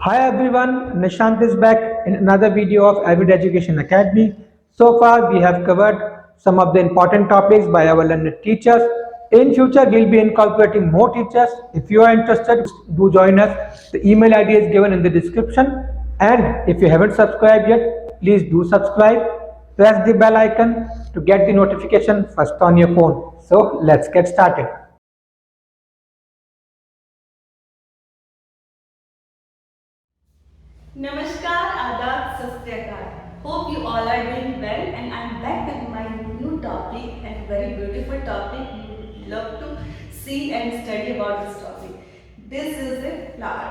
Hi everyone, Nishant is back in another video of Avid Education Academy. So far we have covered some of the important topics by our learned teachers. In future we'll be incorporating more teachers. If you are interested, do join us. The email ID is given in the description. And if you haven't subscribed yet, please do subscribe. Press the bell icon to get the notification first on your phone. So let's get started. Namaskar, Adab, Sastyakal. Hope you all are doing well, and I'm back with my new topic and very beautiful topic. You would love to see and study about this topic. This is a flower.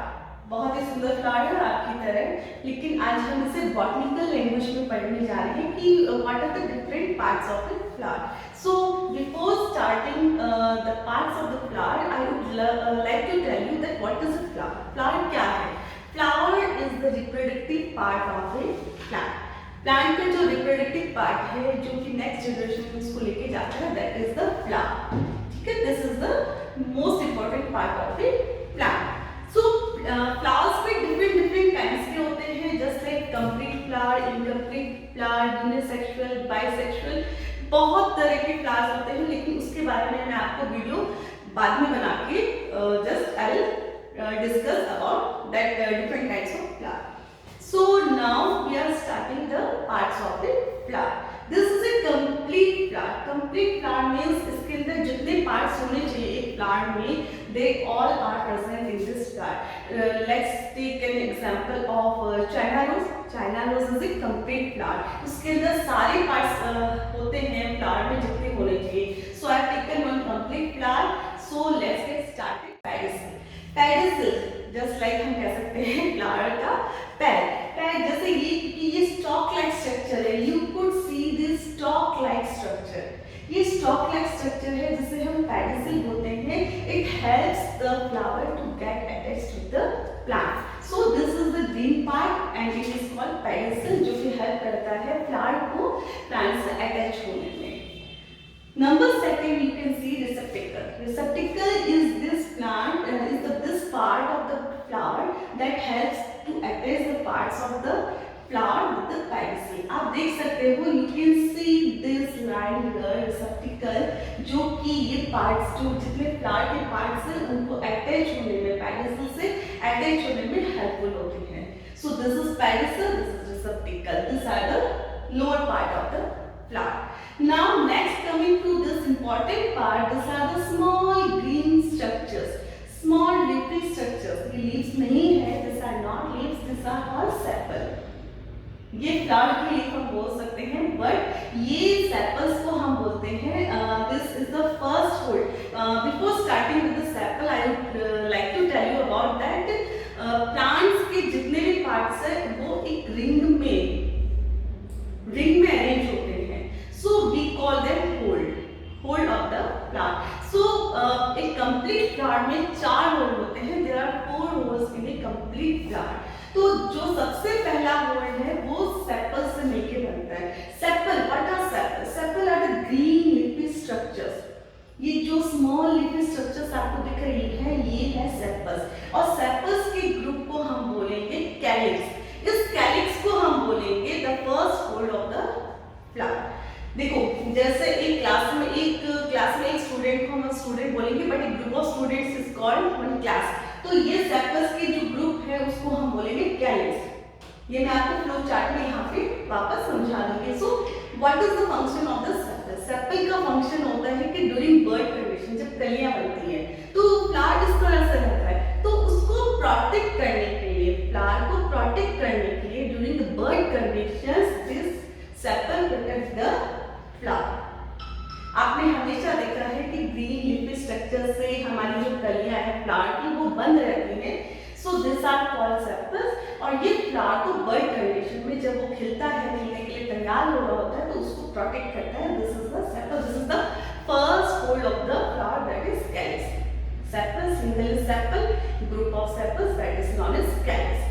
बहुत ही सुंदर flower है आपकी तरह, लेकिन आज हम इसे botanical language में पढ़ने जा रहे हैं कि what are the different parts of a flower. So before starting the parts of the flower, I would like to tell you that what is a flower. Flower क्या है? Flower is the reproductive part of a plant. Plant का जो reproductive part है जो कि next generation में उसको लेके जाता है, दैट इज द फ्लावर. ठीक है, this is the most important part of a plant. So flowers में डिफरेंट काइंड्स के होते हैं, just like complete flower, incomplete flower, unisexual, bisexual, बहुत तरह के फ्लावर्स होते हैं, लेकिन उसके बारे में मैं आपको वीडियो बाद में बना के just I discuss about that different types of flower. So now we are starting the parts of the flower. This is a complete flower. Complete flower means इसके अंदर जितने parts होने चाहिए एक flower में, they all are present in this flower. Let's take an example of China rose. China rose is a complete flower. उसके अंदर सारे parts होते हैं flower में जितने होने चाहिए. So I have taken one complete flower. So let's get started. Pedicel. Pedicel just like हम कह सकते हैं फ्लावर का पैर जैसे ये स्टॉक लाइक स्ट्रक्चर है. You could see this stalk like structure. ये स्टॉक लाइक स्ट्रक्चर है जिसे हम पेडिसल बोलते हैं. It helps the flower to get attached with the plant. So this is the green part and it is called pedicel, जो कि help करता है फ्लावर को प्लांट से अटैच होने में. Number second, you can see receptacle. Receptacle is this plant this part of the flower that helps to attach the parts of the flower with the pedicel. आप देख सकते हो, you can see this line here, receptacle, जो कि ये parts जो जितने flower के parts हैं उनको attach होने में, pedicel से attach होने में helpful होती हैं. So this is pedicel, this is receptacle. These are the lower part of the flower. Now next coming to this important part, these are the small green structures, small leafy structures. ये leaves नहीं है, these are not leaves, these are called sepal. ये flower के leaf हम बोल सकते हैं, but ये sepals को हम बोलते हैं. This is the first fold. Before starting with the sepal, I would like to tell you about that. Plants के जितने भी parts हैं वो एक ring में arrange होते हैं. So we call them hold of the flower. So a complete flower में 4 होल होते हैं. There are 4 holes in a complete flower. तो जो सबसे पहला होल है वो सेपल से मिलके बनता है. Sepal, what are sepals? Sepal are the green leafy structures. ये जो स्मॉल लीफी स्ट्रक्चर्स आपको दिख रही है ये है सेपल्स. और सेपल्स के ग्रुप को हम बोलेंगे कैलिक्स. इस कैलिक्स को हम बोलेंगे the first whorl of the flower. देखो, जैसे एक क्लास में एक स्टूडेंट को हम स्टूडेंट बोलेंगे, बट एक group of students is called one class. तो ये सेपल्स के जो ग्रुप है उसको हम बोलेंगे कैलिक्स. ये मैं आपको फ्लो चार्ट में यहाँ पे वापस समझा दूंगी. So what is the function of the sepal? Sepal का फंक्शन होता है कि ड्यूरिंग बर्ड कंडीशन, जब कलियां बनती हैं तो फ्लावर इस तरह से रहता है, तो उसको प्रोटेक्ट करने के लिए, फ्लावर को प्रोटेक्ट करने के लिए during the bird conditions this sepal protect the flower. आपने हमेशा देखा है कि ग्रीन लीफी स्ट्रक्चर से हमारी जो कलियां हैं फ्लावर की वो बंद रहती हैं. So this are called sepals. और ये फ्लावर को बर्ड कंडीशन में जब वो खिलता है, खिलने के लिए तैयार हो रहा होता है, तो उसको प्रोटेक्ट करता है. This is the sepal. This is the first whorl of the flower, that is calyx. Sepal, single sepal, group of sepals, that is known as calyx.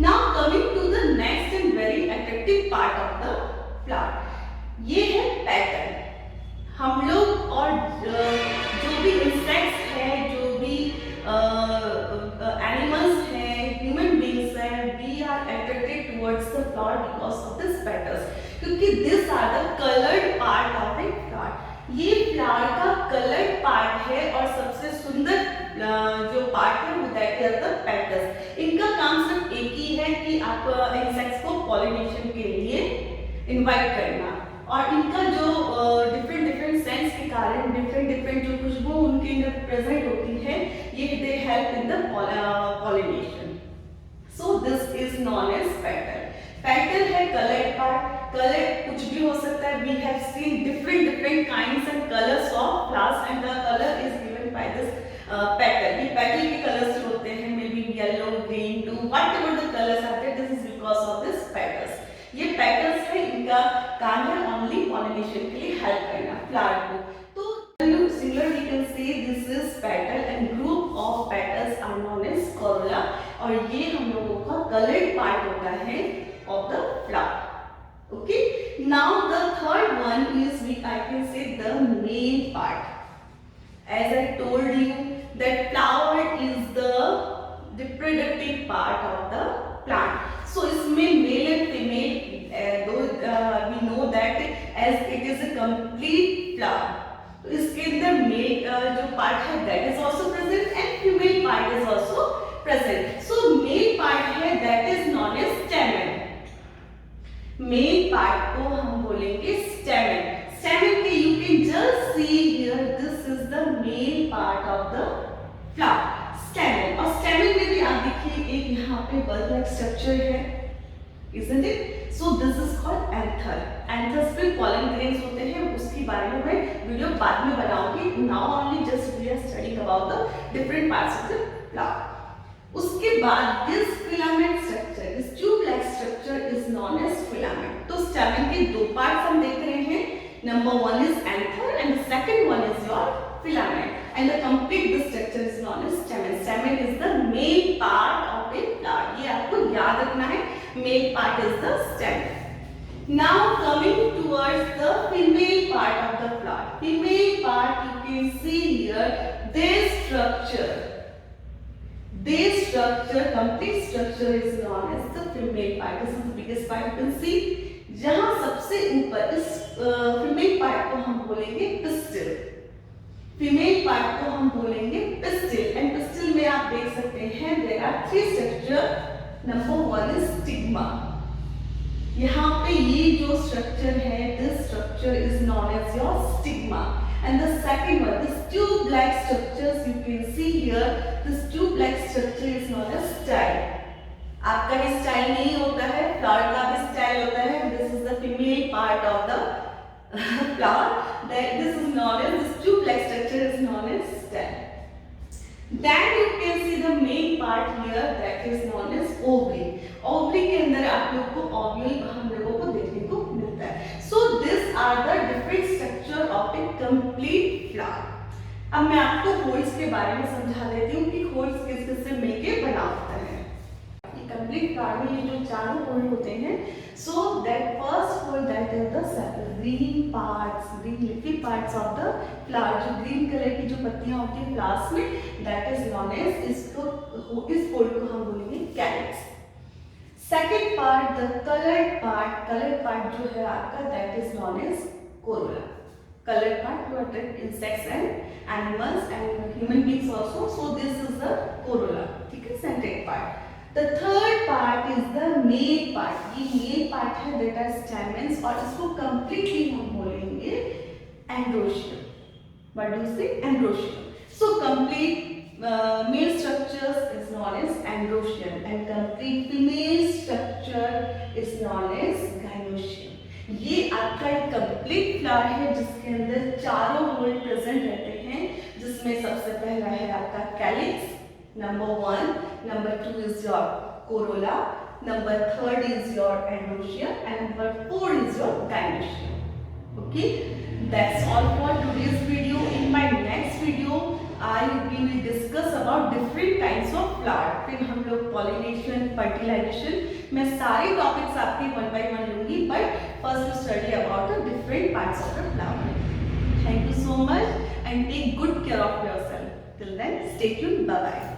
Now coming to the next and very attractive part of the flower, ये है pattern. हम लोग और जो भी insects हैं, जो भी एनिमल्स हैं, ह्यूमन बींग्स हैं, a flower because of this petals, क्योंकि these are the colored part of a flower. ये फ्लावर का कलर्ड पार्ट है और सबसे सुंदर जो पार्ट है वो दैट इज द पेटल्स. इनका काम सिर्फ एक ही है कि आप इंसेक्ट्स को पॉलिनेशन के लिए इनवाइट करना, और इनका जो डिफरेंट सेंस के कारण डिफरेंट जो खुशबू उनके अंदर प्रेजेंट होती है, ये they help in the pollination. So this is known as petal. Petal है कलर्ड पार्ट. कलर कुछ भी हो सकता है. We have seen different kinds and colours of flowers and the colour is given by this petal. ये petal के colours जो होते हैं may be yellow, green, blue, whatever the colours are there, this is because of this petals. ये petals है, इनका काम है ओनली पॉलिनेशन के लिए हेल्प करना फ्लावर को. तो singular we can say this is petal and group of petals are known as corolla. और ये हम लोगों का कलर्ड पार्ट होता है of the flower. Okay, now the third one is I can say the main part. As I told you that flower is the reproductive part of the plant. So इसमें male and female though we know that as it is a complete flower. तो इसके अंदर male जो part है that is also present and female part is also present. So male part है that is known as stamen. Main part को हम बोलेंगे stamen. Stamen के you can just see here this is the main part of the flower, stamen. और stamen में भी आप देखिए एक यहाँ पे बल्ब लाइक स्ट्रक्चर है, isn't it? So this is called anther. Anthers पे pollen grains होते हैं, उसके बारे में मैं वीडियो बाद में बनाऊंगी. Now only just we are studying about the different parts of the flower. उसके बाद this filament structure, this tube like structure is known as filament. तो स्टेमेन के दो पार्ट्स हम देख रहे हैं. Number one is anther and the second one is your filament and the complete the structure is known as stamen. Stamen is the main part of a flower. ये आपको याद रखना है, main part is the stamen. Now coming towards the female part of the flower. Female part you can see here this structure. This structure, complete structure is known as the female part. This is the biggest part you can see. जहाँ सबसे ऊपर इस female part को हम बोलेंगे pistil. Female part को हम बोलेंगे pistil. And pistil में आप देख सकते हैं there are three structure. Number one is stigma. यहाँ पे ये जो structure है, this structure is known as your stigma. And the second one, this tube-like structures you can see here. This tube-like structure is known as style. आपका भी style नहीं होता है, flower का भी style होता है. This is the female part of the flower. This is known as this tube-like structure is known as style. Then you can see the main part here that is known as ovary. Ovary के अंदर आप लोग को ovule हम लोगों को देखने को मिलता है. So these are the different structure of a complete flower. अब मैं आपको holes के बारे में समझा देती हूँ कि holes किस किस से मिलके बना होता है. ये complete flower में ये जो चारों hole होते हैं, so that first hole that is the green parts, green leafy parts of the flower. जो green color की जो पत्तियाँ होती हैं flowers में, that is known as इस hole को हम बोलेंगे calyx. Second part, the colored part जो है आपका that is known as corolla. Colored part to attract insects and animals and human beings also. So this is the corolla. ठीक है, centric part. The third part is the male part. ये male part है that are stamens और इसको completely हम बोलेंगे androecium. What do you say? Androecium. So complete male structures is known as androecium and complete female structure is known as gynoecium. ये आपका एक complete flower है जिसके अंदर चारों होल प्रेजेंट रहते हैं, जिसमें सबसे पहला है आपका calyx, number 1, number 2 is your Corolla, number 3 is your androecium and number 4 is your gynoecium. Okay, that's all for today's video. In my next video we will discuss about different kinds of flower. फिर हम लोग pollination, fertilization, मैं सारे topics आपके one by one लूँगी, but first we study about the different parts of the flower. Thank you so much and take good care of yourself. Till then, stay tuned. Bye bye.